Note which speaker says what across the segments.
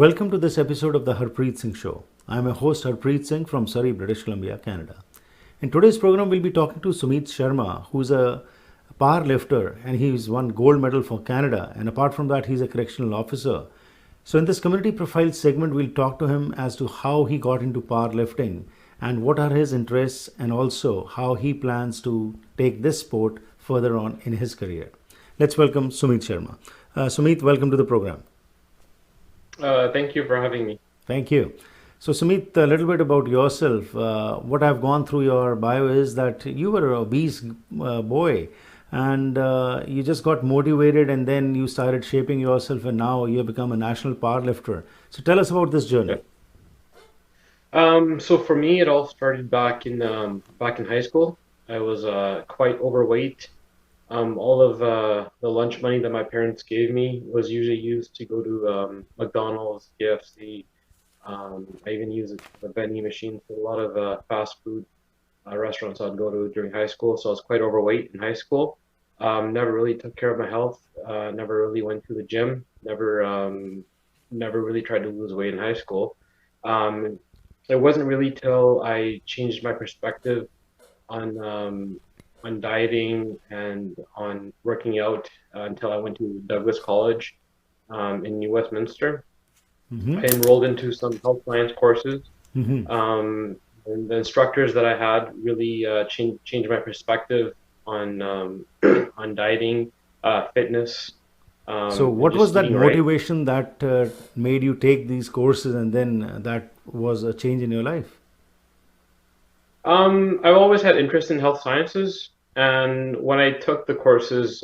Speaker 1: Welcome to this episode of the Harpreet Singh Show. I am a host Harpreet Singh from Surrey, British Columbia, Canada. In today's program, we'll be talking to Sumeet Sharma, who's a power lifter and he's won gold medal for Canada. And apart from that, he's a correctional officer. So in this community profile segment, we'll talk to him as to how he got into powerlifting and what are his interests and also how he plans to take this sport further on in his career. Let's welcome Sumeet Sharma. Sumeet, welcome to the program.
Speaker 2: Thank you for having me.
Speaker 1: Thank you. So, Sumeet, a little bit about yourself. What I've gone through your bio is that you were a obese boy and you just got motivated and then you started shaping yourself and now you have become a national powerlifter. So, tell us about this journey.
Speaker 2: So for me, it all started back in high school. I was quite overweight. All of the lunch money that my parents gave me was usually used to go to McDonald's, KFC. I even used the vending machine for a lot of fast food restaurants I'd go to during high school. So I was quite overweight in high school. Never really took care of my health. Never really went to the gym. Never really tried to lose weight in high school. Um, it wasn't really till I changed my perspective on dieting and on working out until I went to Douglas College in New Westminster.
Speaker 1: Mm-hmm.
Speaker 2: I enrolled into some health science courses,
Speaker 1: Mm-hmm.
Speaker 2: and the instructors that I had really changed my perspective on on dieting, fitness,
Speaker 1: So,
Speaker 2: and
Speaker 1: what was
Speaker 2: just
Speaker 1: that
Speaker 2: eating right.
Speaker 1: motivation that made you take these courses and then that was a change in your life?
Speaker 2: I've always had interest in health sciences, and when I took the courses,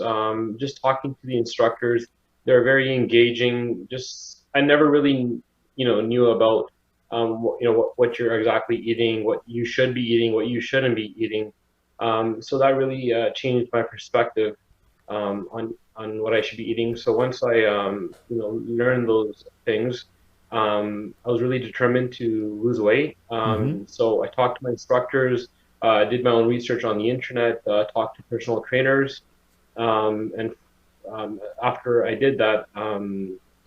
Speaker 2: just talking to the instructors, they're very engaging. Just I never really, knew about, what you're exactly eating, what you should be eating, what you shouldn't be eating. So that really changed my perspective on what I should be eating. So once I, learned those things, I was really determined to lose weight.
Speaker 1: Mm-hmm.
Speaker 2: So I talked to my instructors, did my own research on the internet, talked to personal trainers, and after I did that,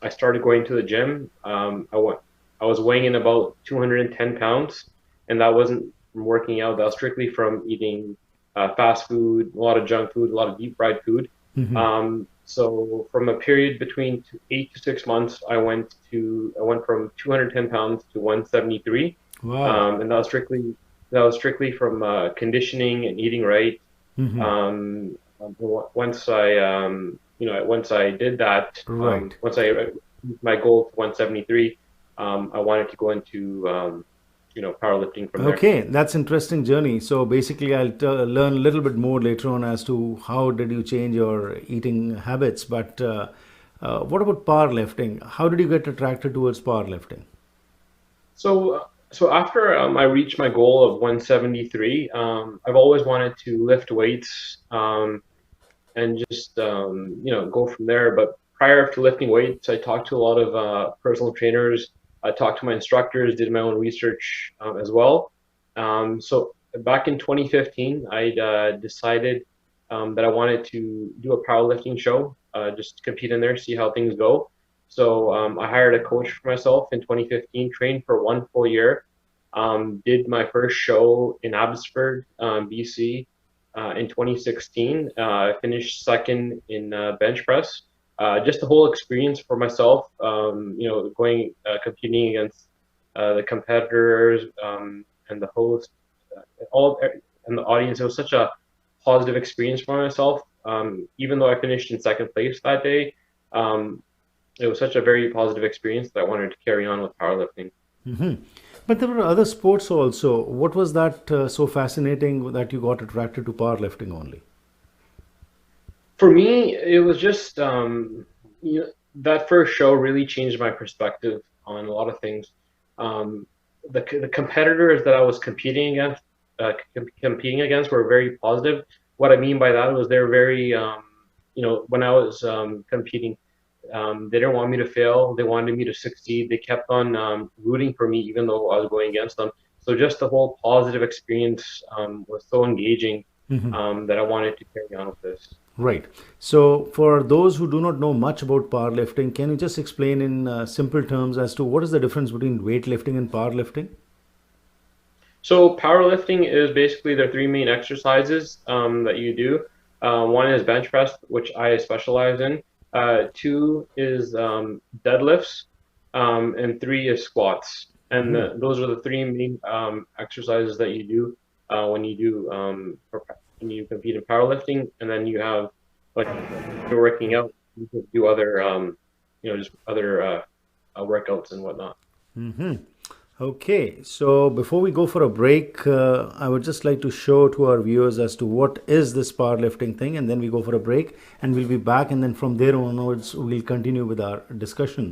Speaker 2: I started going to the gym. I was weighing in about 210 pounds, and that wasn't from working out. That was strictly from eating fast food, a lot of junk food, a lot of deep fried food.
Speaker 1: Mm-hmm.
Speaker 2: So from a period between 8 to 6 months, I went from 210 pounds to 173,
Speaker 1: Wow.
Speaker 2: and that was strictly from conditioning and eating right.
Speaker 1: Mm-hmm.
Speaker 2: Once I did that,
Speaker 1: Right.
Speaker 2: once I reached my goal to 173, I wanted to go into powerlifting from there.
Speaker 1: Okay, that's interesting journey. So basically, learn a little bit more later on as to how did you change your eating habits. But what about powerlifting? How did you get attracted towards powerlifting?
Speaker 2: So after I reached my goal of 173, I've always wanted to lift weights and just go from there. But prior to lifting weights, I talked to a lot of personal trainers. I talked to my instructors, did my own research as well. So back in 2015, I decided that I wanted to do a powerlifting show, just compete in there, see how things go. So I hired a coach for myself in 2015, trained for 1 full year, did my first show in Abbotsford, BC, in 2016. I finished second in bench press. Just the whole experience for myself, going competing against the competitors and the host, all and the audience. It was such a positive experience for myself. Even though I finished in second place that day, um, it was such a very positive experience that I wanted to carry on with powerlifting.
Speaker 1: Mm-hmm. But there were other sports also. What was that so fascinating that you got attracted to powerlifting only?
Speaker 2: For me, it was just that first show really changed my perspective on a lot of things. Um, the competitors that I was competing against were very positive. What I mean by that was they're very, when I was competing, they didn't want me to fail. They wanted me to succeed. They kept on rooting for me, even though I was going against them. So just the whole positive experience was so engaging
Speaker 1: Mm-hmm.
Speaker 2: that I wanted to carry on with this.
Speaker 1: Right. So, for those who do not know much about powerlifting, can you just explain in simple terms as to what is the difference between weightlifting and powerlifting?
Speaker 2: So powerlifting is basically the three main exercises that you do. One is bench press, which I specialize in. Two is deadlifts, and three is squats. And
Speaker 1: Hmm.
Speaker 2: those are the three main exercises that you do when you do when you compete in powerlifting. And then you have when you're working out, you can do other just other workouts and whatnot.
Speaker 1: Hmm. Okay, so before we go for a break, I would just like to show to our viewers as to what is this powerlifting thing, and then we go for a break, and we'll be back, and then from there onwards, we'll continue with our discussion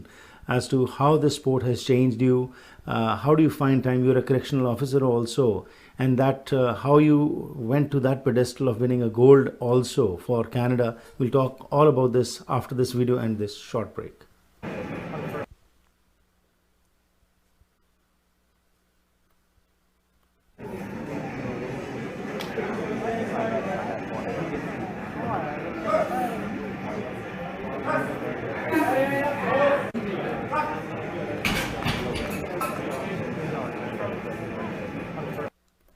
Speaker 1: as to how this sport has changed you. How do you find time? You're a correctional officer also, and that how you went to that pedestal of winning a gold also for Canada. We'll talk all about this after this video and this short break.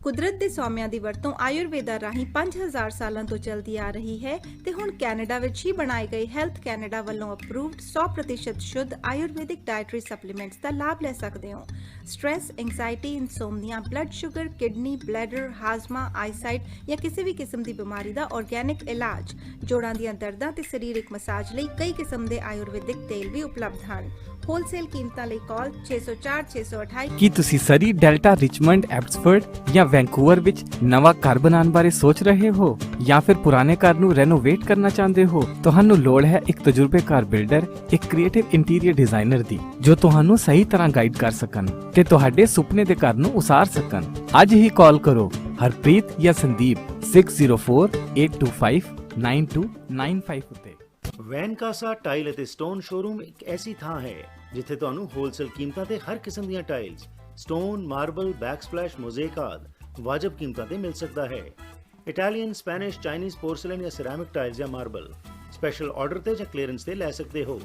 Speaker 3: ਕੁਦਰਤ ਦੇ ਸੌਮਿਆਂ ਦੀ ਵਰਤੋਂ ਆਯੁਰਵੇਦਾ ਰਾਹੀਂ 5000 ਸਾਲਾਂ ਤੋਂ ਚੱਲਦੀ ਆ ਰਹੀ ਹੈ ਤੇ ਹੁਣ ਕੈਨੇਡਾ ਵਿੱਚ ਹੀ ਬਣਾਏ ਗਏ ਹੈਲਥ ਕੈਨੇਡਾ ਵੱਲੋਂ ਅਪਰੂਵਡ 100% ਸ਼ੁੱਧ ਆਯੁਰਵੈਦਿਕ ਡਾਇਟਰੀ ਸਪਲੀਮੈਂਟਸ ਦਾ ਲਾਭ ਲੈ ਸਕਦੇ ਹੋ। Stress, anxiety, insomnia, blood sugar, kidney, bladder, ਹਾਜ਼ਮਾ, ਆਈਸਾਈਟ ਜਾਂ ਕਿਸੇ ਵੀ ਕਿਸਮ ਦੀ ਬਿਮਾਰੀ ਦਾ ਆਰਗੈਨਿਕ ਇਲਾਜ, ਜੋੜਾਂ ਦੀਆਂ ਦਰਦਾਂ ਤੇ ਸਰੀਰਕ ਮਸਾਜ ਲਈ ਕਈ ਕਿਸਮ ਦੇ ਆਯੁਰਵੈਦਿਕ ਤੇਲ ਵੀ ਉਪਲਬਧ ਹਨ। ਹੋਲਸੇਲ ਕੀਮਤਾਂ ਲਈ ਕਾਲ 604 628।
Speaker 4: ਕੀ ਤੁਸੀਂ ਸਰੀ, ਡੈਲਟਾ, ਰਿਚਮੰਡ, ਐਬਸਫੋਰਡ ਜਾਂ ਵੈਂਕੂਵਰ ਵਿੱਚ ਨਵਾਂ ਘਰ ਬਣਾਉਣ ਬਾਰੇ ਸੋਚ ਰਹੇ ਹੋ ਜਾਂ ਫਿਰ ਪੁਰਾਣੇ ਘਰ ਨੂੰ ਰੈਨੋਵੇਟ ਕਰਨਾ ਚਾਹੁੰਦੇ ਹੋ? ਤੁਹਾਨੂੰ ਲੋੜ ਹੈ ਇੱਕ ਤਜਰਬੇਕਾਰ ਬਿਲਡਰ, ਇੱਕ ਕ੍ਰੀਏਟਿਵ ਇੰਟੀਰੀਅਰ ਡਿਜ਼ਾਈਨਰ ਦੀ ਜੋ ਤੁਹਾਨੂੰ ਸਹੀ ਤਰ੍ਹਾਂ ਗਾਈਡ ਕਰ ਸਕਣ ਤੇ ਤੁਹਾਡੇ ਸੁਪਨੇ ਦੇ ਘਰ ਨੂੰ ਉਸਾਰ ਸਕਣ। ਅੱਜ ਹੀ ਕਾਲ ਕਰੋ ਹਰਪ੍ਰੀਤ ਜਾਂ ਸੰਦੀਪ 6048259295 ਉੱਤੇ।
Speaker 1: ਵੈਨ ਕਾਸਾ ਟਾਈਲ ਅਤੇ ਸਟੋਨ ਸ਼ੋਰੂਮ ਇੱਕ ਐਸੀ ਥਾਂ ਹੈ ਜਿੱਥੇ ਤੁਹਾਨੂੰ ਹੋਲਸੇਲ ਕੀਮਤਾਂ ਤੇ ਹਰ ਕਿਸਮ ਦੀਆਂ ਟਾਈਲਸ, ਸਟੋਨ, ਮਾਰਬਲ, ਬੈਕਸਪਲੈਸ਼, ਮੋਜ਼ੇਕ ਆਦਿ ਵਾਜਬ ਕੀਮਤਾਂ ਤੇ ਮਿਲ ਸਕਦਾ ਹੈ। ਇਟਾਲੀਅਨ, ਸਪੈਨਿਸ਼, ਚਾਈਨੀਜ਼ ਪੋਰਸਲਨ ਜਾਂ ਸਿਰੈਮਿਕ ਟਾਈਲਸ ਜਾਂ ਮਾਰਬਲ ਸਪੈਸ਼ਲ ਆਰਡਰ ਤੇ ਜਾਂ ਕਲੀਅਰੈਂਸ ਤੇ ਲੈ ਸਕਦੇ ਹੋ।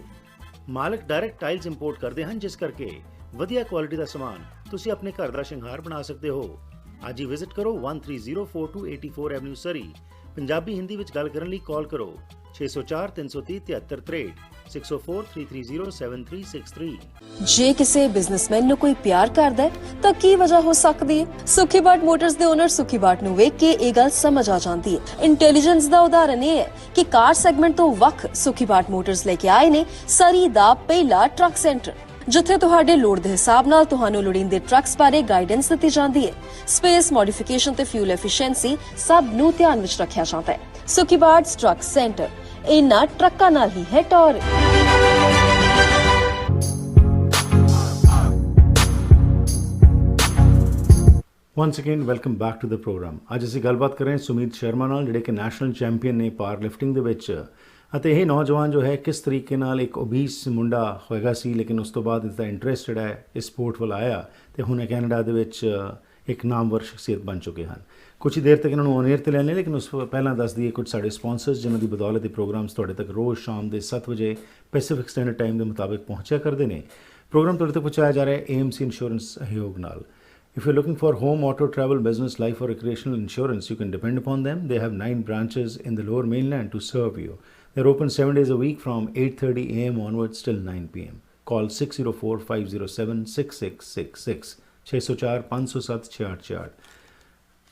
Speaker 1: ਮਾਲਕ ਡਾਇਰੈਕਟ ਟਾਈਲਸ ਇੰਪੋਰਟ ਕਰਦੇ ਹਨ, ਜਿਸ ਕਰਕੇ ਵਧੀਆ ਕੁਆਲਿਟੀ ਦਾ ਸਮਾਨ ਤੁਸੀਂ ਆਪਣੇ ਘਰ ਦਾ ਸ਼ਿੰਗਾਰ ਬਣਾ ਸਕਦੇ ਹੋ। ਅੱਜ ਹੀ ਵਿਜ਼ਿਟ ਕਰੋ 130428 ਐਵਨਿਊ ਸਰੀ। ਪੰਜਾਬੀ ਹਿੰਦੀ ਵਿੱਚ ਗੱਲ ਕਰਨ ਲਈ ਕਾਲ ਕਰੋ 604 330 7363 604 330 7363।
Speaker 5: ਜੇ ਕਿਸੇ ਬਿਜ਼ਨਸਮੈਨ ਨੂੰ ਕੋਈ ਪਿਆਰ ਕਰਦਾ ਹੈ ਤਾਂ ਕੀ ਵਜ੍ਹਾ ਹੋ ਸਕਦੀ ਹੈ? ਸੁਖੀ ਬਾਟ ਮੋਟਰਸ ਦੇ ਓਨਰ ਸੁਖੀ ਬਾਟ ਨੂੰ ਵੇਖ ਕੇ ਇਹ ਗੱਲ ਸਮਝ ਆ ਜਾਂਦੀ ਹੈ। ਇੰਟੈਲੀਜੈਂਸ ਦਾ ਉਦਾਹਰਨ ਇਹ ਹੈ ਕਿ ਕਾਰ ਸੈਗਮੈਂਟ ਤੋਂ ਵੱਖ ਸੁਖੀ ਬਾਟ ਮੋਟਰਸ ਲੈ ਕੇ ਆਏ ਨੇ ਸਰੀ ਦਾ ਪਹਿਲਾ ਟਰੱਕ ਸੈਂਟਰ, ਜਿੱਥੇ ਤੁਹਾਡੇ ਲੋੜ ਦੇ ਹਿਸਾਬ ਨਾਲ ਤੁਹਾਨੂੰ ਲੋੜੀਂਦੇ ਟਰੱਕਸ ਬਾਰੇ ਗਾਈਡੈਂਸ ਦਿੱਤੀ ਜਾਂਦੀ ਹੈ। ਸਪੇਸ, ਮੋਡੀਫਿਕੇਸ਼ਨ ਤੇ ਫਿਊਲ ਐਫੀਸ਼ੀਐਂਸੀ ਸਭ ਨੂੰ ਧਿਆਨ ਵਿੱਚ ਰੱਖਿਆ ਜਾਂਦਾ ਹੈ। ਸੁਖੀ ਬਾਟ ਟਰੱਕ ਸੈਂਟਰ ਇਹਨਾਂ ਟਰੱਕਾਂ ਨਾਲ ਹੀ ਹੈ ਟੌਰ।
Speaker 1: Once again welcome back to the program. ਅੱਜ ਅਸੀਂ ਗੱਲਬਾਤ ਕਰ ਰਹੇ ਹਾਂ ਸੁਮੀਤ ਸ਼ਰਮਾ ਨਾਲ, ਜਿਹੜੇ ਕਿ ਨੈਸ਼ਨਲ ਚੈਂਪੀਅਨ ਨੇ ਪਾਵਰ ਲਿਫਟਿੰਗ ਦੇ ਵਿੱਚ। ਅਤੇ ਇਹ ਨੌਜਵਾਨ ਜੋ ਹੈ ਕਿਸ ਤਰੀਕੇ ਨਾਲ ਇੱਕ ਓਬੀਸ ਮੁੰਡਾ ਹੋਏਗਾ ਸੀ, ਲੇਕਿਨ ਉਸ ਤੋਂ ਬਾਅਦ ਇਸ ਦਾ ਇੰਟਰਸਟ ਜਿਹੜਾ ਹੈ ਇਸ ਸਪੋਰਟ ਵੱਲ ਆਇਆ ਅਤੇ ਹੁਣ ਕੈਨੇਡਾ ਦੇ ਵਿੱਚ ਇੱਕ ਨਾਮਵਰ ਸ਼ਖਸੀਅਤ ਬਣ ਚੁੱਕੇ ਹਨ। ਕੁਝ ਹੀ ਦੇਰ ਤੱਕ ਇਹਨਾਂ ਨੂੰ ਔਨ ਏਅਰ 'ਤੇ ਲੈਣੇ, ਲੇਕਿਨ ਉਸ ਤੋਂ ਪਹਿਲਾਂ ਦੱਸ ਦਈਏ ਕੁਝ ਸਾਡੇ ਸਪਾਂਸਰਸ ਜਿਨ੍ਹਾਂ ਦੀ ਬਦੌਲਤ ਇਹ ਪ੍ਰੋਗਰਾਮਸ ਤੁਹਾਡੇ ਤੱਕ ਰੋਜ਼ ਸ਼ਾਮ ਦੇ 7 ਵਜੇ ਪੈਸੀਫਿਕ ਸਟੈਂਡਰਡ ਟਾਈਮ ਦੇ ਮੁਤਾਬਿਕ ਪਹੁੰਚਿਆ ਕਰਦੇ ਨੇ। ਪ੍ਰੋਗਰਾਮ ਤੁਹਾਡੇ ਤੱਕ ਪਹੁੰਚਾਇਆ ਜਾ ਰਿਹਾ ਹੈ AMC ਇੰਸ਼ੋਰੈਂਸ ਸਹਿਯੋਗ ਨਾਲ। If you're looking for home, auto, travel, business, life or recreational insurance, you can depend upon them. They have 9 branches in the lower mainland to serve you. They're open 7 days a week from 8:30 a.m. onwards till 9 p.m. Call 604-507-6666 604 507 6666।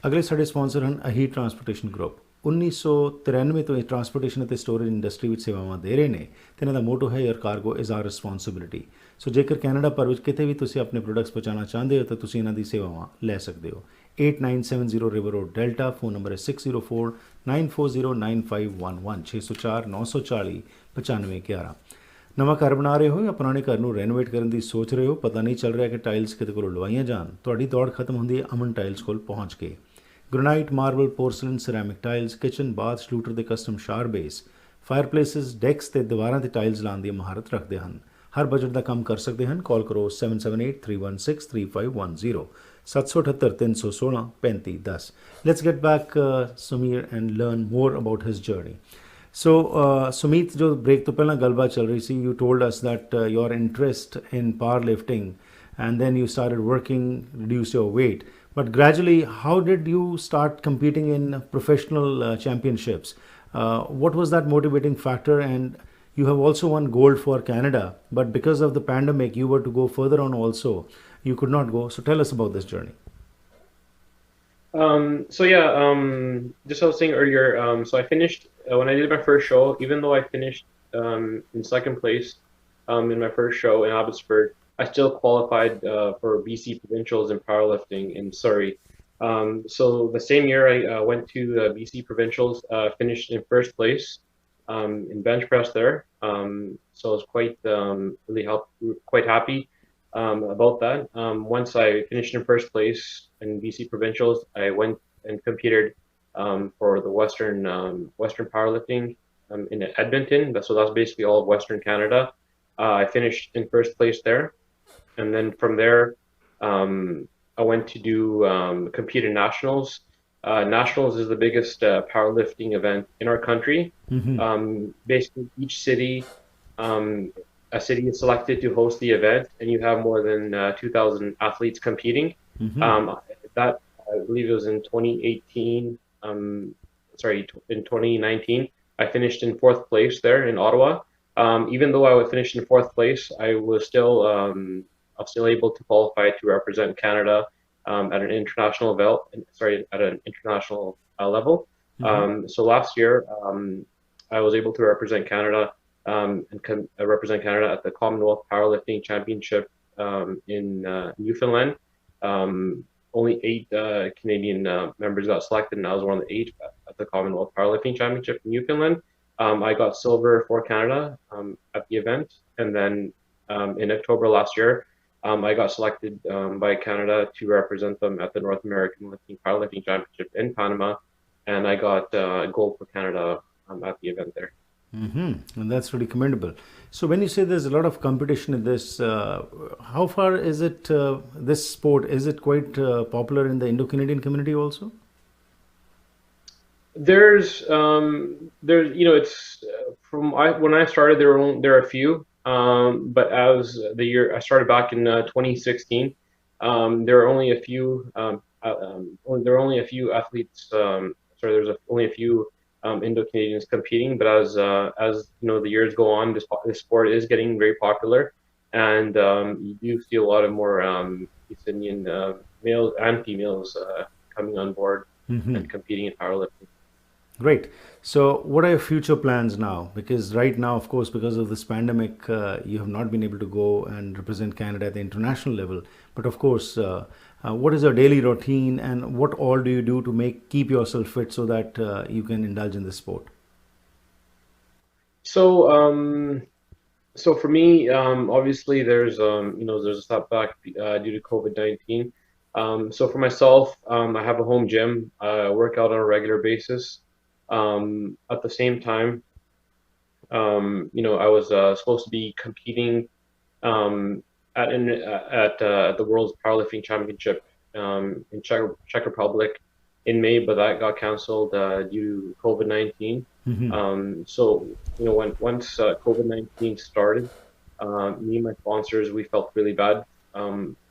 Speaker 1: ਅਗਲੇ ਸਾਡੇ sponsor ਹਨ ਅਹੀ transportation group. 1993 ਤੋਂ ਇਹ transportation ਅਤੇ storage industry ਵਿੱਚ ਸੇਵਾਵਾਂ ਦੇ ਰਹੇ ਨੇ ਅਤੇ ਇਹਨਾਂ ਦਾ ਮੋਟੋ ਹੈ ਯਰ ਕਾਰਗੋ ਇਜ਼ ਆਰ ਰਿਸਪੌਂਸਿਬਿਲਿਟੀ। ਸੋ ਜੇਕਰ ਕੈਨੇਡਾ ਭਰ ਵਿੱਚ ਕਿਤੇ ਵੀ ਤੁਸੀਂ ਆਪਣੇ ਪ੍ਰੋਡਕਟਸ ਪਹੁੰਚਾਉਣਾ ਚਾਹੁੰਦੇ ਹੋ ਤਾਂ ਤੁਸੀਂ ਇਹਨਾਂ ਦੀ ਸੇਵਾਵਾਂ ਲੈ ਸਕਦੇ ਹੋ। 8970 river road delta. Phone number ਹੈ 6049409511 604 940 9511। ਨਵਾਂ ਘਰ ਬਣਾ ਰਹੇ ਹੋ ਜਾਂ ਪੁਰਾਣੇ ਘਰ ਨੂੰ ਰੈਨੋਵੇਟ ਕਰਨ ਦੀ ਸੋਚ ਰਹੇ ਹੋ, ਪਤਾ ਨਹੀਂ ਚੱਲ ਰਿਹਾ ਕਿ ਟਾਈਲਸ ਕਿਤੇ ਕੋਲੋਂ ਲਵਾਈਆਂ ਜਾਣ, ਤੁਹਾਡੀ ਦੌੜ ਖਤਮ ਹੁੰਦੀ ਹੈ ਅਮਨ ਟਾਈਲਸ ਕੋਲ ਪਹੁੰਚ ਕੇ। Granite, marble, porcelain, ceramic tiles, kitchen, bath, shower ਦੇ custom shower bases, fireplaces, decks ਤੇ ਦੀਵਾਰਾਂ ਤੇ ਟਾਈਲਸ ਲਾਉਣ ਦੀ ਮਹਾਰਤ ਰੱਖਦੇ ਹਨ। ਹਰ ਬਜਟ ਦਾ ਕੰਮ ਕਰ ਸਕਦੇ ਹਨ। ਕਾਲ ਕਰੋ 7783163510 778 316 3510। Let's get back Sumeet and learn more about his journey. So, Sumeet, जो break तो पहला गलबा चल रही थी, you told us that your interest in powerlifting, and then you started working, reduce your weight. But gradually, how did you start competing in professional championships? What was that motivating factor? And you have also won gold for Canada, but because of the pandemic, you were to go further on also. You could not go. So, tell us about this journey.
Speaker 2: So yeah, just I was saying earlier, so I finished when I did my first show, even though I finished in second place in my first show in Abbotsford, I still qualified for BC provincials in powerlifting in Surrey. So the same year I went to the BC provincials, finished in first place in bench press there. So I was quite really quite happy about that. Once I finished in first place in BC provincials, I went and competed for the Western powerlifting in Edmonton. So that's basically all of Western Canada. I finished in first place there, and then from there, I went to do compete in nationals. Nationals is the biggest powerlifting event in our country. Basically, each city a city is selected to host the event, and you have more than 2,000 athletes competing. That I believe it was in 2018. In 2019, I finished in fourth place there in Ottawa. Even though I finished in fourth place, I was still able to qualify to represent Canada at an international at an international level. So last year, I was able to represent Canada and represent Canada at the Commonwealth Powerlifting Championship in Newfoundland. Only 8 Canadian members got selected, and I was one of the 8 at the Commonwealth Powerlifting Championship in Newfoundland. I got silver for Canada at the event, and then in October last year, I got selected by Canada to represent them at the North American Powerlifting Championship in Panama, and I got gold for Canada at the event there.
Speaker 1: And that's really commendable. So, when you say there's a lot of competition in this, how far is it, this sport, is it quite popular in the Indo-Canadian community also?
Speaker 2: There's, it's when I started, there are a few, but as the year I started back in 2016, there are only a few, there are only a few athletes. There's only a few Indo-Canadians competing, but as the years go on, this sport is getting very popular, and you do see a lot of more East Indian males and females coming on board and competing in powerlifting.
Speaker 1: Great. So, what are your future plans now? Because right now, of course, because of this pandemic, you have not been able to go and represent Canada at the international level. But of course, what is your daily routine, and what all do you do to keep yourself fit so that you can indulge in this sport?
Speaker 2: So, so for me, obviously, there's a setback due to COVID-19. So for myself, I have a home gym. I work out on a regular basis. At the same time, I was supposed to be competing at the World's Powerlifting Championship in Czech Republic in May, but that got canceled due to COVID-19. So once COVID-19 started, me and my sponsors, we felt really bad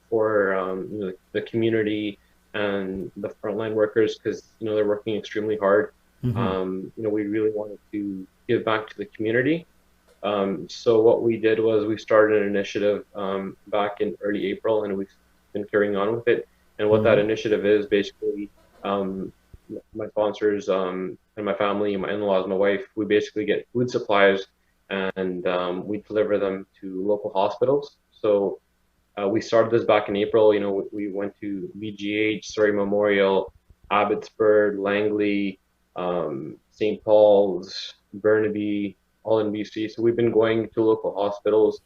Speaker 2: for the community and the frontline workers, because they're working extremely hard. We really wanted to give back to the community. So what we did was we started an initiative back in early April, and we've been carrying on with it. And what that initiative is, basically, my sponsors and my family, my in-laws, my wife, we basically get food supplies, and we deliver them to local hospitals. So we started this back in April. We went to BGH, Surrey Memorial, Abbotsford, Langley, St. Paul's, Burnaby, all in BC. So we've been going to local hospitals,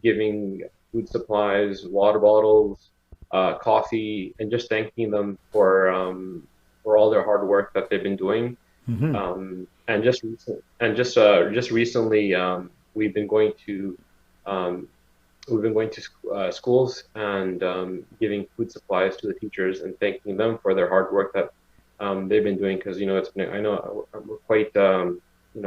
Speaker 2: giving food supplies, water bottles, coffee, and just thanking them for all their hard work that they've been doing. And just recently, we've been going to schools and giving food supplies to the teachers and thanking them for their hard work that they've been doing, because we're quite we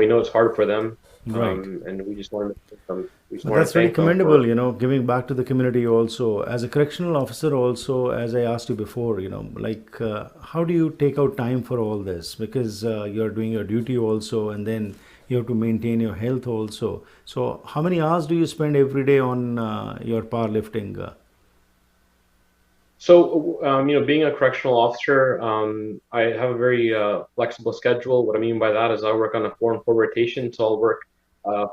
Speaker 2: know it's hard for them,
Speaker 1: Right.
Speaker 2: and we just wanted to thank them. We just
Speaker 1: But
Speaker 2: wanted to
Speaker 1: that's very
Speaker 2: thank them
Speaker 1: commendable,
Speaker 2: for.
Speaker 1: giving back to the community also. As a correctional officer, also, as I asked you before, like how do you take out time for all this? Because you're doing your duty also, and then you have to maintain your health also. So, how many hours do you spend every day on your powerlifting?
Speaker 2: So, being a correctional officer, I have a very flexible schedule. What I mean by that is I work on a 4-and-4 rotation, so I'll work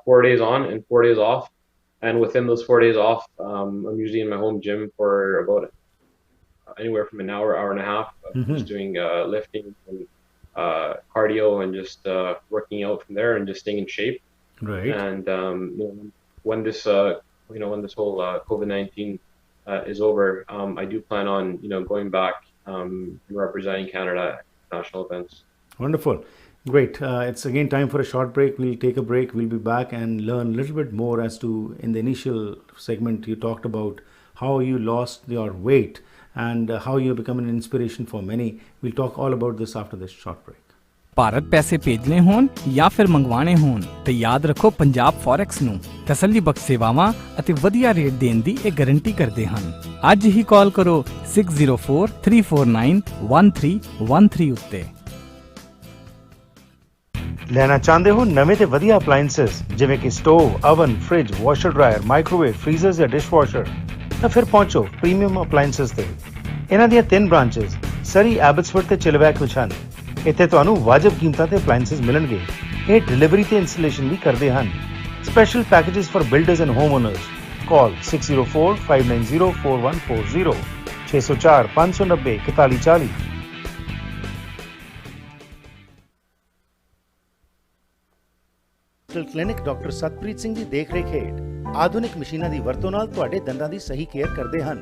Speaker 2: 4 days on and 4 days off. And within those 4 days off, I'm usually in my home gym for about anywhere from an hour, hour and a half, just doing lifting and cardio and just working out from there and just staying in shape.
Speaker 1: Right.
Speaker 2: And when this when this whole COVID-19 is over, I do plan on going back and representing Canada at national events.
Speaker 1: Wonderful. Great. It's again time for a short break. We'll take a break. We'll be back and learn a little bit more as to, in the initial segment, you talked about how you lost your weight and how you become an inspiration for many. We'll talk all about this after this short break.
Speaker 4: Bharat ਪੈਸੇ ਭੇਜਣੇ ਹੋਣ ਜਾਂ ਫਿਰ ਮੰਗਵਾਣੇ ਹੋਣ ਤੇ ਯਾਦ ਰੱਖੋ Punjab forex ਨੂੰ ਤਸੱਲੀ ਬਖਸ਼ ਸੇਵਾਵਾਂ ਅਤੇ ਵਧੀਆ ਰੇਟ ਦੇਣ ਦੀ ਇਹ ਗਾਰੰਟੀ ਕਰਦੇ ਹਨ। ਅੱਜ ਹੀ ਕਾਲ ਕਰੋ 6043491313 ਉੱਤੇ।
Speaker 1: ਲੈਣਾ ਚਾਹੁੰਦੇ ਹੋ ਨਵੇਂ ਤੇ ਵਧੀਆ ਅਪਲਾਈਐਂਸਸ ਜਿਵੇਂ ਕਿ stove, oven, fridge, washer dryer, microwave, freezers ਜਾਂ ਡਿਸ਼ਵਾਸ਼ਰ ਤਾਂ ਫਿਰ ਪਹੁੰਚੋ ਪ੍ਰੀਮੀਅਮ ਅਪਲਾਈਐਂਸਸ ਤੇ। ਇਹਨਾਂ ਦੀਆਂ 3 ਬ੍ਰਾਂਚਸ ਸਰੀ, ਐਬਟਸਫੋਰਡ ਤੇ ਚਿਲਵੈਕ ਵਿੱਚ ਹਨ। ਇੱਥੇ ਤੁਹਾਨੂੰ ਵਾਜਬ ਕੀਮਤਾਂ ਤੇ ਅਪਲਾਈਐਂਸਸ ਮਿਲਣਗੇ। ਇਹ ਡਿਲੀਵਰੀ ਤੇ ਇੰਸਟਾਲੇਸ਼ਨ ਵੀ ਕਰਦੇ ਹਨ। Special packages for builders and home owners. Call 6045904140 604 590 4140। Clinic doctor Satpreet Singh ਦੀ ਦੇਖਰੇਖ ਹੇਠ ਆਧੁਨਿਕ ਮਸ਼ੀਨਾਂ ਦੀ ਵਰਤੋਂ ਨਾਲ ਤੁਹਾਡੇ ਦੰਦਾਂ ਦੀ ਸਹੀ ਕੇਅਰ ਕਰਦੇ ਹਨ।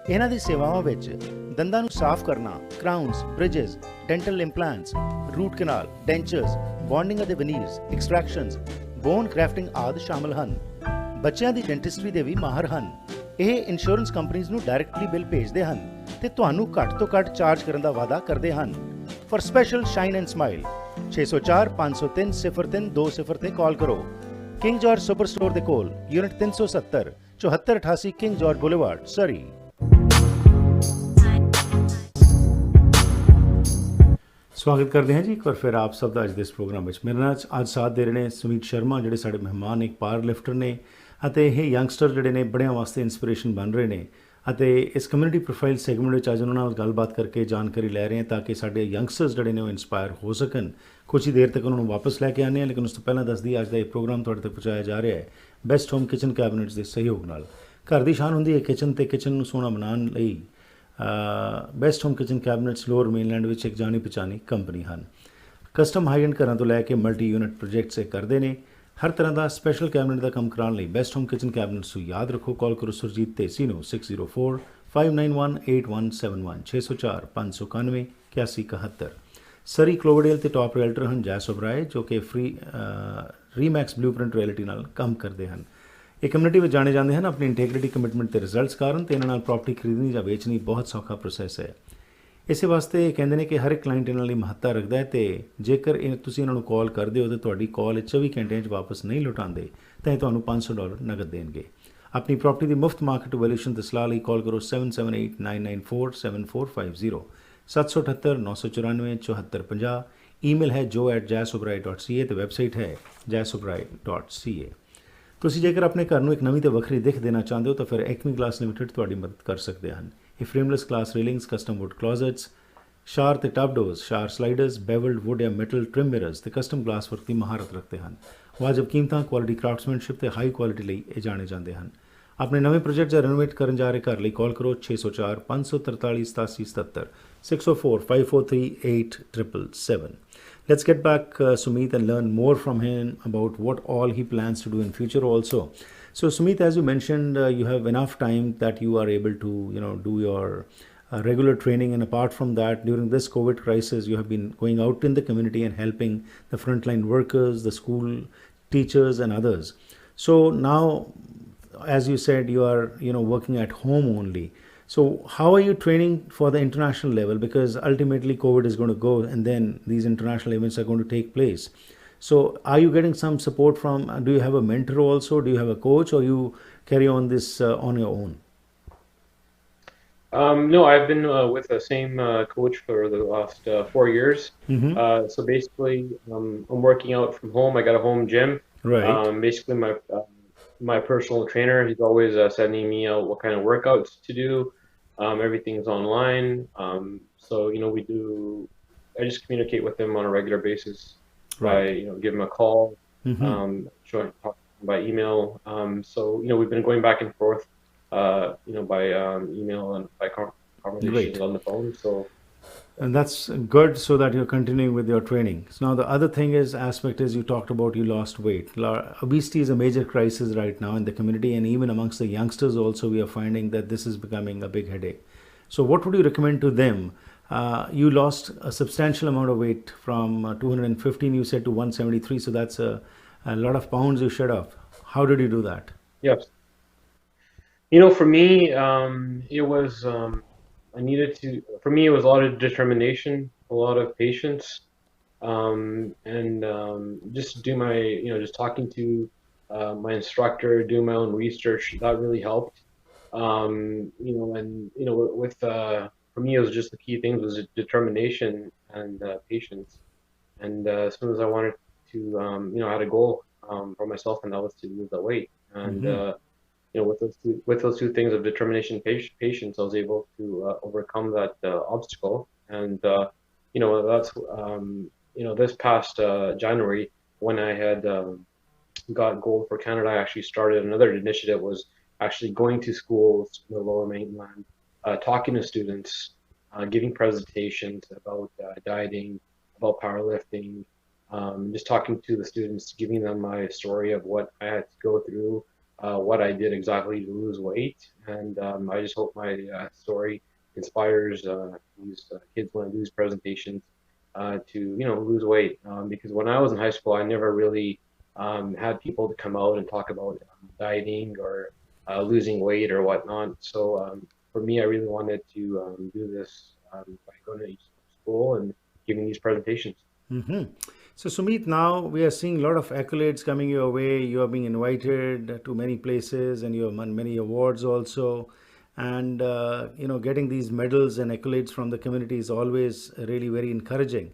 Speaker 1: ਇਹਨਾਂ ਦੀ ਸੇਵਾਵਾਂ ਵਿੱਚ ਦੰਦਾਂ ਨੂੰ ਸਾਫ਼ ਕਰਨਾ, ਕਰਾਊਨਸ, ਬ੍ਰਿਜਸ, ਡੈਂਟਲ ਇੰਪਲਾਂਟਸ, ਰੂਟ ਕਨਾਲ, ਡੈਂਚਰਸ, ਬੌਂਡਿੰਗ ਅਤੇ ਵਨੀਰਸ, ਐਕਸਟ੍ਰੈਕਸ਼ਨਸ, ਬੋਨ ਕ੍ਰੈਫਟਿੰਗ ਆਦਿ ਸ਼ਾਮਲ ਹਨ। ਬੱਚਿਆਂ ਦੀ ਡੈਂਟਿਸਟਰੀ ਦੇ ਵੀ ਮਾਹਰ ਹਨ। ਇਹ ਇੰਸ਼ੋਰੈਂਸ ਕੰਪਨੀਆਂ ਨੂੰ ਡਾਇਰੈਕਟਲੀ ਬਿੱਲ ਭੇਜਦੇ ਹਨ ਤੇ ਤੁਹਾਨੂੰ ਘੱਟ ਤੋਂ ਘੱਟ ਚਾਰਜ ਕਰਨ ਦਾ ਵਾਅਦਾ ਕਰਦੇ ਹਨ। For special shine and smile 604 503 0320 ਤੇ ਕਾਲ ਕਰੋ। ਕਿੰਗ ਜਾਰਜ ਸੁਪਰ ਸਟੋਰ ਦੇ ਕੋਲ, ਯੂਨਿਟ 370, 7488 ਕਿੰਗ ਜਾਰਜ ਬੁਲੇਵਾਰਡ, ਸਰੀ। ਸਵਾਗਤ ਕਰਦੇ ਹਾਂ ਜੀ ਇੱਕ ਵਾਰ ਫਿਰ ਆਪ ਸਭ ਦਾ ਅੱਜ ਦੇ ਇਸ ਪ੍ਰੋਗਰਾਮ ਵਿੱਚ। ਮੇਰੇ ਨਾਲ ਅੱਜ ਸਾਥ ਦੇ ਰਹੇ ਨੇ ਸੁਮੀਤ ਸ਼ਰਮਾ, ਜਿਹੜੇ ਸਾਡੇ ਮਹਿਮਾਨ ਇੱਕ ਪਾਵਰ ਲਿਫਟਰ ਨੇ ਅਤੇ ਇਹ ਯੰਗਸਟਰ ਜਿਹੜੇ ਨੇ ਬੜਿਆਂ ਵਾਸਤੇ ਇੰਸਪੀਰੇਸ਼ਨ ਬਣ ਰਹੇ ਨੇ ਅਤੇ ਇਸ ਕਮਿਊਨਿਟੀ ਪ੍ਰੋਫਾਈਲ ਸੈਗਮੈਂਟ ਵਿੱਚ ਅੱਜ ਉਹਨਾਂ ਨਾਲ ਗੱਲਬਾਤ ਕਰਕੇ ਜਾਣਕਾਰੀ ਲੈ ਰਹੇ ਹਾਂ ਤਾਂ ਕਿ ਸਾਡੇ ਯੰਗਸਟਰਸ ਜਿਹੜੇ ਨੇ ਉਹ ਇੰਸਪਾਇਰ ਹੋ ਸਕਣ। ਕੁਝ ਹੀ ਦੇਰ ਤੱਕ ਉਹਨਾਂ ਨੂੰ ਵਾਪਸ ਲੈ ਕੇ ਆਉਂਦੇ ਹਾਂ, ਲੇਕਿਨ ਉਸ ਤੋਂ ਪਹਿਲਾਂ ਦੱਸਦੀ ਅੱਜ ਦਾ ਇਹ ਪ੍ਰੋਗਰਾਮ ਤੁਹਾਡੇ ਤੱਕ ਪਹੁੰਚਾਇਆ ਜਾ ਰਿਹਾ ਹੈ ਬੈਸਟ ਹੋਮ ਕਿਚਨ ਕੈਬਨਿਟਸ ਦੇ ਸਹਿਯੋਗ ਨਾਲ। ਘਰ ਦੀ ਸ਼ਾਨ ਹੁੰਦੀ ਹੈ ਕਿਚਨ ਤੇ ਕਿਚਨ ਨੂੰ ਸੋਹਣਾ ਬਣਾਉਣ ਲਈ best home kitchen ਕੈਬਨਿਟਸ lower mainland ਵਿੱਚ ਇੱਕ ਜਾਣੀ ਪਛਾਣੀ ਕੰਪਨੀ ਹਨ। ਕਸਟਮ ਹਾਈ ਐਂਡ ਘਰਾਂ ਤੋਂ ਲੈ ਕੇ ਮਲਟੀ ਯੂਨਿਟ ਪ੍ਰੋਜੈਕਟਸ ਇਹ ਕਰਦੇ ਨੇ। ਹਰ ਤਰ੍ਹਾਂ ਦਾ ਸਪੈਸ਼ਲ ਕੈਬਨਿਟ ਦਾ ਕੰਮ ਕਰਾਉਣ ਲਈ ਬੈਸਟ ਹੋਮ ਕਿਚਨ ਕੈਬਨਿਟਸ ਨੂੰ ਯਾਦ ਰੱਖੋ। ਕਾਲ ਕਰੋ ਸੁਰਜੀਤ ਢੇਸੀ ਨੂੰ 604 5918171 604 591 8171। ਸਰੀ ਕਲੋਵਰਡੇਲ ਤੇ ਟਾਪ ਰੀਅਲਟਰ ਹਨ ਜੈ ਸੁਬਰਾਏ, ਜੋ ਕਿ ਫ੍ਰੀ ਰੀਮੈਕਸ ਬਲੂਪ੍ਰਿੰਟ ਰਿਐਲਿਟੀ ਨਾਲ ਕੰਮ ਕਰਦੇ ਹਨ। ਇਹ ਕਮਿਊਨਿਟੀ ਵਿੱਚ ਜਾਣੇ ਜਾਂਦੇ ਹਨ ਆਪਣੀ ਇੰਟੈਗ੍ਰਿਟੀ, ਕਮਿਟਮੈਂਟ ਤੇ ਰਿਜ਼ਲਟਸ ਕਾਰਨ, ਤੇ ਇਹਨਾਂ ਨਾਲ ਪ੍ਰੋਪਰਟੀ ਖਰੀਦਣੀ ਜਾਂ ਵੇਚਣੀ ਬਹੁਤ ਸੌਖਾ ਪ੍ਰੋਸੈਸ ਹੈ। ਇਸੇ ਵਾਸਤੇ ਇਹ ਕਹਿੰਦੇ ਨੇ ਕਿ ਹਰ ਇੱਕ ਕਲਾਇੰਟ ਇਹਨਾਂ ਲਈ ਮਹੱਤਤਾ ਰੱਖਦਾ ਹੈ ਤੇ ਜੇਕਰ ਤੁਸੀਂ ਇਹਨਾਂ ਨੂੰ ਕਾਲ ਕਰਦੇ ਹੋ ਤੇ ਤੁਹਾਡੀ ਕਾਲ 24 ਘੰਟਿਆਂ 'ਚ ਵਾਪਸ ਨਹੀਂ ਲੁਟਾਉਂਦੇ ਤਾਂ ਇਹ ਤੁਹਾਨੂੰ $500 ਨਗਦ ਦੇਣਗੇ। ਆਪਣੀ ਪ੍ਰੋਪਰਟੀ ਦੀ ਮੁਫਤ ਮਾਰਕੀਟ ਵੈਲਿਊਏਸ਼ਨ ਤੇ ਸਲਾਹ ਲਈ ਕਾਲ ਕਰੋ 7789947450 778 994 7450। ਈਮੇਲ ਹੈ joe@jaisobrai.ca ਤੇ ਵੈਬਸਾਈਟ ਹੈ jaisobrai.ca। ਤੁਸੀਂ ਜੇਕਰ ਆਪਣੇ ਘਰ ਨੂੰ ਇੱਕ ਨਵੀਂ ਤੇ ਵੱਖਰੀ ਦਿੱਖ ਦੇਣਾ ਚਾਹੁੰਦੇ ਹੋ ਤਾਂ ਫਿਰ ਐਕਮੀ ਗਲਾਸ ਲਿਮਿਟਡ ਤੁਹਾਡੀ ਮਦਦ ਕਰ ਸਕਦੇ ਹਨ। ਇਹ ਫਰੇਮਲੈਸ ਗਲਾਸ ਰੇਲਿੰਗਸ, ਕਸਟਮ ਵੁੱਡ ਕਲੋਜ਼ਟਸ, ਸ਼ਾਰ ਤੇ ਟਬ ਡੋਰਸ, ਸ਼ਾਰ ਸਲਾਈਡਰਸ, ਬੈਵਲਡ ਵੁੱਡ ਜਾਂ ਮੈਟਲ ਟ੍ਰਿਮ ਮਿਰਰਸ ਤੇ ਕਸਟਮ ਗਲਾਸ ਵਰਕ ਦੀ ਮਹਾਰਤ ਰੱਖਦੇ ਹਨ। ਵਾਜਬ ਕੀਮਤਾਂ, ਕੁਆਲਿਟੀ ਕਰਾਫਟਸਮੈਨਸ਼ਿਪ ਤੇ ਹਾਈ ਕੁਆਲਿਟੀ ਲਈ ਇਹ ਜਾਣੇ ਜਾਂਦੇ ਹਨ। ਆਪਣੇ ਨਵੇਂ ਪ੍ਰੋਜੈਕਟ ਜਾਂ ਰੈਨੋਵੇਟ ਕਰਨ ਜਾ ਰਹੇ ਘਰ ਲਈ ਕਾਲ ਕਰੋ 604 543 8777 604 543 8777। Let's get back Sumeet and learn more from him about what all he plans to do in future also. So Sumeet, as you mentioned, you have enough time that you are able to do your regular training, and apart from that, during this COVID crisis, you have been going out in the community and helping the frontline workers, the school teachers and others. So now, as you said, you are working at home only. So how are you training for the international level? Because ultimately COVID is going to go and then these international events are going to take place. So are you getting some support from, do you have a mentor also? Do you have a coach, or you carry on this on your own?
Speaker 2: No, I've been with the same coach for the last 4 years.
Speaker 1: Mm-hmm.
Speaker 2: So basically, I'm working out from home. I got a home gym.
Speaker 1: Right.
Speaker 2: Basically, my personal trainer, he's always sending me out what kind of workouts to do. Everything's online. So we do. I just communicate with him on a regular basis by
Speaker 1: Right.
Speaker 2: give him a call,
Speaker 1: Mm-hmm.
Speaker 2: talk by email. So we've been going back and forth by email and by conversations
Speaker 1: Great.
Speaker 2: on the phone. So
Speaker 1: And that's good, so that you're continuing with your training. So now the other thing is aspect is, you talked about you lost weight. Obesity is a major crisis right now in the community, and even amongst the youngsters also we are finding that this is becoming a big headache. So what would you recommend to them? You lost a substantial amount of weight from 215, you said, to 173. So that's a lot of pounds you shed off. How did you do that?
Speaker 2: yes, for me, it was I needed to. For me, it was a lot of determination, a lot of patience, and just do my just talking to my instructor, do my own research. That really helped. And with for me, it was just the key things was determination and patience. And as soon as I wanted to, I had a goal for myself, and that was to lose that weight. And
Speaker 1: Mm-hmm.
Speaker 2: with those two things of determination, patience, I was able to overcome that obstacle. And that's this past January, when I had got gold for Canada, I actually started another initiative. Was actually going to schools in the Lower Mainland, talking to students, giving presentations about dieting, about powerlifting, just talking to the students, giving them my story of what I had to go through, what I did exactly to lose weight. And I just hope my story inspires these kids when I do these presentations to lose weight. Because when I was in high school, I never really had people to come out and talk about dieting or losing weight or whatnot. So for me, I really wanted to do this by going to each school and giving these presentations.
Speaker 1: Mm-hmm. So, Sumeet, now we are seeing a lot of accolades coming your way. You are being invited to many places, and you have won many awards also. And getting these medals and accolades from the community is always really very encouraging.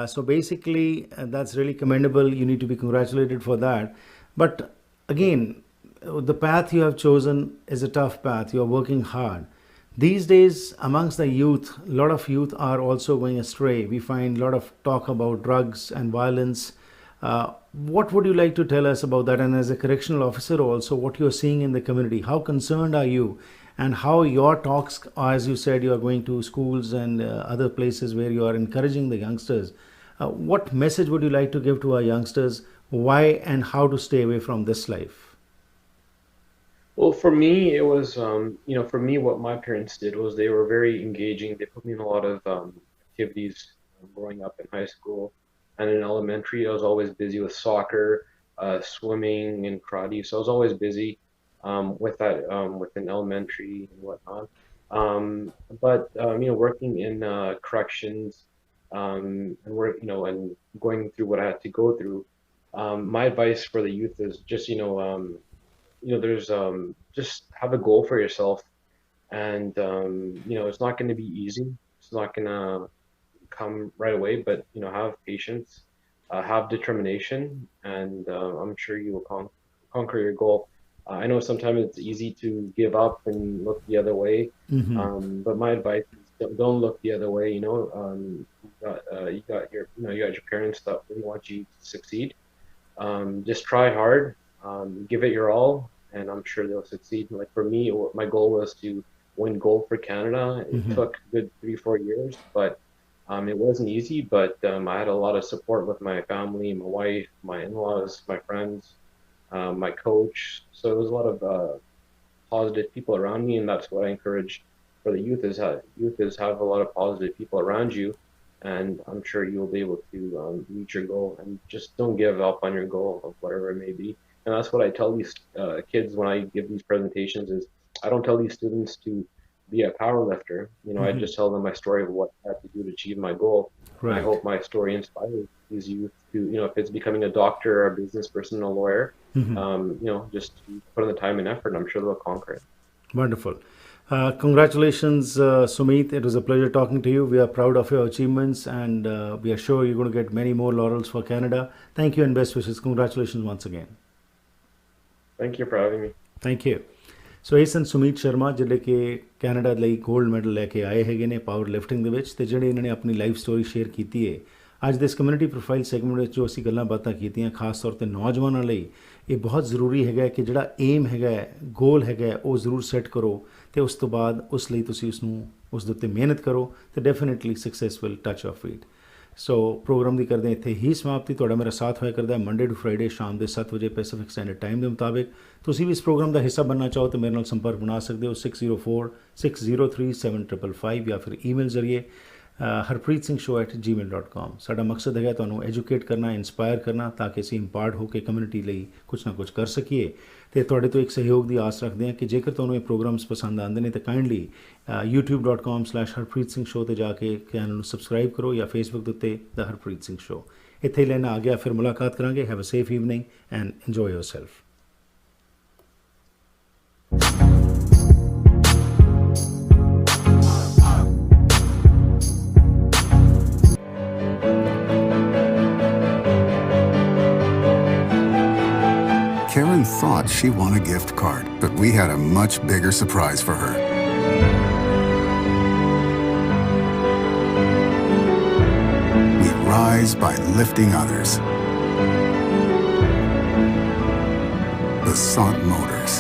Speaker 1: So basically, that's really commendable. You need to be congratulated for that. But again, the path you have chosen is a tough path. You are working hard. These days, amongst the youth, a lot of youth are also going astray. We find a lot of talk about drugs and violence. What would you like to tell us about that? And as a correctional officer, also, what you're seeing in the community, how concerned are you? And how your talks, as you said, you are going to schools and other places where you are encouraging the youngsters. What message would you like to give to our youngsters? Why and how to stay away from this life?
Speaker 2: Well, for me, it was, for me, what my parents did was they were very engaging. They put me in a lot of activities growing up in high school and in elementary. I was always busy with soccer, swimming, and karate. So I was always busy with that within elementary and whatnot. But working in corrections and and going through what I had to go through. My advice for the youth is just there's just have a goal for yourself, and it's not going to be easy. It's not going to come right away, but have patience, have determination, and I'm sure you will conquer your goal. I know sometimes it's easy to give up and look the other way,
Speaker 1: Mm-hmm.
Speaker 2: but my advice is don't look the other way. You got your parents that really want you to succeed. Just try hard, give it your all, and I'm sure they'll succeed. Like for me, my goal was to win gold for Canada. It
Speaker 1: Mm-hmm.
Speaker 2: took a good 3, 4 years, but it wasn't easy. But I had a lot of support with my family, my wife, my in-laws, my friends, my coach. So there was a lot of positive people around me, and that's what I encourage for the youth is have a lot of positive people around you, and I'm sure you'll be able to reach your goal. And just don't give up on your goal of whatever it may be. And that's what I tell these kids when I give these presentations is I don't tell these students to be a power lifter. You know, I just tell them my story of what I had to do to achieve my goal. And I
Speaker 1: Right.
Speaker 2: hope my story inspires these youth to, you know, if it's becoming a doctor, a business person, a lawyer, you know, just put in the time and effort, and I'm sure they'll conquer it.
Speaker 1: Wonderful. Congratulations, Sumeet. It was a pleasure talking to you. We are proud of your achievements, and we are sure you're going to get many more laurels for Canada. Thank you and best wishes. Congratulations once again.
Speaker 2: Thank you for having me.
Speaker 1: Thank you. So ਇਹ ਸਨ ਸੁਮੀਤ ਸ਼ਰਮਾ, ਜਿਹੜੇ ਕਿ Canada ਲਈ 골ਡ medal ਲੈ ਕੇ ਆਏ ਹੈਗੇ ਨੇ ਪਾਵਰ ਲਿਫਟਿੰਗ ਦੇ ਵਿੱਚ, ਅਤੇ ਜਿਹੜੇ ਇਹਨਾਂ ਨੇ ਆਪਣੀ ਲਾਈਫ ਸਟੋਰੀ ਸ਼ੇਅਰ ਕੀਤੀ ਹੈ ਅੱਜ ਦੇ ਇਸ ਕਮਿਊਨਿਟੀ ਪ੍ਰੋਫਾਈਲ ਸੈਗਮੈਂਟ ਵਿੱਚ ਜੋ ਅਸੀਂ ਗੱਲਾਂ ਬਾਤਾਂ ਕੀਤੀਆਂ, ਖਾਸ ਤੌਰ 'ਤੇ ਨੌਜਵਾਨਾਂ ਲਈ ਇਹ ਬਹੁਤ ਜ਼ਰੂਰੀ ਹੈਗਾ ਕਿ ਜਿਹੜਾ ਏਮ ਹੈਗਾ, ਗੋਲ ਹੈਗਾ, ਉਹ ਜ਼ਰੂਰ ਸੈੱਟ ਕਰੋ, ਅਤੇ ਉਸ ਤੋਂ ਬਾਅਦ ਉਸ ਲਈ ਤੁਸੀਂ ਉਸ ਦੇ ਉੱਤੇ ਮਿਹਨਤ ਕਰੋ, ਅਤੇ definitely success will touch your feet. So program ਦੀ ਕਰਦੇ ਇੱਥੇ ਹੀ ਸਮਾਪਤੀ। ਤੁਹਾਡਾ ਮੇਰਾ ਸਾਥ ਹੋਇਆ ਕਰਦਾ ਮੰਡੇ ਟੂ ਫਰਾਈਡੇ ਸ਼ਾਮ ਦੇ 7 ਵਜੇ ਪੈਸੀਫਿਕ ਸਟੈਂਡਰਡ ਟਾਈਮ ਦੇ ਮੁਤਾਬਿਕ। ਤੁਸੀਂ ਵੀ ਇਸ ਪ੍ਰੋਗਰਾਮ ਦਾ ਹਿੱਸਾ ਬਣਨਾ ਚਾਹੋ ਤਾਂ ਮੇਰੇ ਨਾਲ ਸੰਪਰਕ ਬਣਾ ਸਕਦੇ ਹੋ 6046037555 ਜਾਂ ਫਿਰ ਈਮੇਲ ਜ਼ਰੀਏ harpreetsingh@gmail.com। ਸਾਡਾ ਮਕਸਦ ਹੈਗਾ ਤੁਹਾਨੂੰ ਐਜੂਕੇਟ ਕਰਨਾ, ਇੰਸਪਾਇਰ ਕਰਨਾ, ਤਾਂ ਕਿ ਅਸੀਂ ਇੰਪਾਰਟ ਹੋ ਕੇ ਕਮਿਊਨਿਟੀ ਲਈ ਕੁਛ ਨਾ ਕੁਛ ਕਰ ਸਕੀਏ। ਅਤੇ ਤੁਹਾਡੇ ਤੋਂ ਇੱਕ ਸਹਿਯੋਗ ਦੀ ਆਸ ਰੱਖਦੇ ਹਾਂ ਕਿ ਜੇਕਰ ਤੁਹਾਨੂੰ ਇਹ ਪ੍ਰੋਗਰਾਮਸ ਪਸੰਦ ਆਉਂਦੇ ਨੇ ਤਾਂ ਕਾਈਂਡਲੀ youtube.com/harpreetsingh 'ਤੇ ਜਾ ਕੇ ਚੈਨਲ ਨੂੰ ਸਬਸਕ੍ਰਾਈਬ ਕਰੋ, ਜਾਂ ਫੇਸਬੁੱਕ ਦੇ ਉੱਤੇ ਦ ਹਰਪ੍ਰੀਤ ਸਿੰਘ ਸ਼ੋ। ਇੱਥੇ ਹੀ ਲੈਣਾ ਆ ਗਿਆ, ਫਿਰ ਮੁਲਾਕਾਤ ਕਰਾਂਗੇ। Have a safe evening and enjoy yourself.
Speaker 6: Karen thought she won a gift card, but we had a much bigger surprise for her. We rise by lifting others. Basant Motors.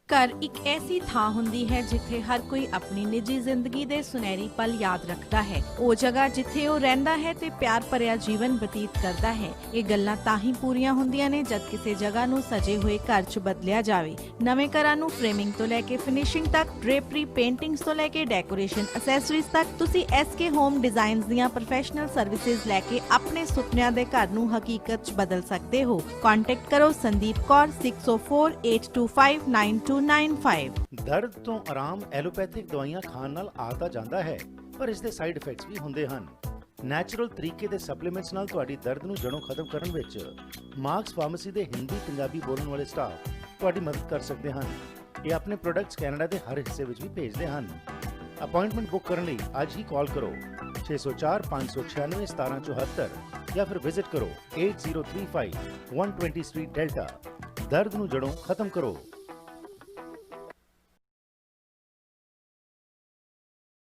Speaker 7: ਘਰ ਇੱਕ ਐਸੀ ਥਾਂ ਹੁੰਦੀ ਹੈ ਜਿੱਥੇ ਹਰ ਕੋਈ ਆਪਣੀ ਨਿੱਜੀ ਜ਼ਿੰਦਗੀ ਦੇ ਸੁਨਹਿਰੀ ਪਲ ਯਾਦ ਰੱਖਦਾ ਹੈ। ਉਹ ਜਗ੍ਹਾ ਜਿੱਥੇ ਉਹ ਰਹਿੰਦਾ ਹੈ ਤੇ ਪਿਆਰ ਭਰਿਆ ਜੀਵਨ ਬਤੀਤ ਕਰਦਾ ਹੈ। ਇਹ ਗੱਲਾਂ ਤਾਂ ਹੀ ਪੂਰੀਆਂ ਹੁੰਦੀਆਂ ਨੇ ਜਦ ਕਿਸੇ ਜਗ੍ਹਾ ਨੂੰ ਸਜੇ ਹੋਏ ਘਰ 'ਚ ਬਦਲਿਆ ਜਾਵੇ। ਨਵੇਂ ਘਰਾਂ ਨੂੰ ਫਰੇਮਿੰਗ ਤੋਂ ਲੈ ਕੇ ਫਿਨਿਸ਼ਿੰਗ ਤੱਕ, ਡ੍ਰੇਪਰੀ, ਪੇਂਟਿੰਗਸ ਤੋਂ ਲੈ ਕੇ ਡੈਕੋਰੇਸ਼ਨ ਅਸੈਸਰੀਜ਼ ਤੱਕ, ਤੁਸੀਂ SK ਹੋਮ ਡਿਜ਼ਾਈਨਸ ਦੀਆਂ ਪ੍ਰੋਫੈਸ਼ਨਲ ਸਰਵਿਸਿਜ਼ ਲੈ ਕੇ ਆਪਣੇ ਸੁਪਨਿਆਂ ਦੇ ਘਰ ਨੂੰ ਹਕੀਕਤ 'ਚ ਬਦਲ ਸਕਦੇ ਹੋ। ਕੰਟੈਕਟ ਕਰੋ ਸੰਦੀਪ ਕੌਰ 6048259295।
Speaker 1: ਦਰਦ ਤੋਂ ਆਰਾਮ ਐਲੋਪੈਥਿਕ ਦਵਾਈਆਂ ਖਾਣ ਨਾਲ ਆ ਤਾਂ ਜਾਂਦਾ ਹੈ, ਪਰ ਇਸ ਦੇ ਸਾਈਡ ਇਫੈਕਟਸ ਵੀ ਹੁੰਦੇ ਹਨ। ਨੈਚੁਰਲ ਤਰੀਕੇ ਦੇ ਸਪਲੀਮੈਂਟਸ ਨਾਲ ਤੁਹਾਡੀ ਦਰਦ ਨੂੰ ਜੜੋਂ ਖਤਮ ਕਰਨ ਵਿੱਚ ਮਾਰਕਸ ਫਾਰਮੇਸੀ ਦੇ ਹਿੰਦੀ ਪੰਜਾਬੀ ਬੋਲਣ ਵਾਲੇ ਸਟਾਫ ਤੁਹਾਡੀ ਮਦਦ ਕਰ ਸਕਦੇ ਹਨ। ਇਹ ਆਪਣੇ ਪ੍ਰੋਡਕਟਸ ਕੈਨੇਡਾ ਦੇ ਹਰ ਹਿੱਸੇ ਵਿੱਚ ਵੀ ਭੇਜਦੇ ਹਨ। ਅਪਾਇੰਟਮੈਂਟ ਬੁੱਕ ਕਰਨ ਲਈ ਅੱਜ ਹੀ ਕਾਲ ਕਰੋ 604-596-1774 ਜਾਂ ਫਿਰ ਵਿਜ਼ਿਟ ਕਰੋ 8035 120 ਸਟਰੀਟ ਡੈਲਟਾ। ਦਰਦ ਨੂੰ ਜੜੋਂ ਖਤਮ ਕਰੋ।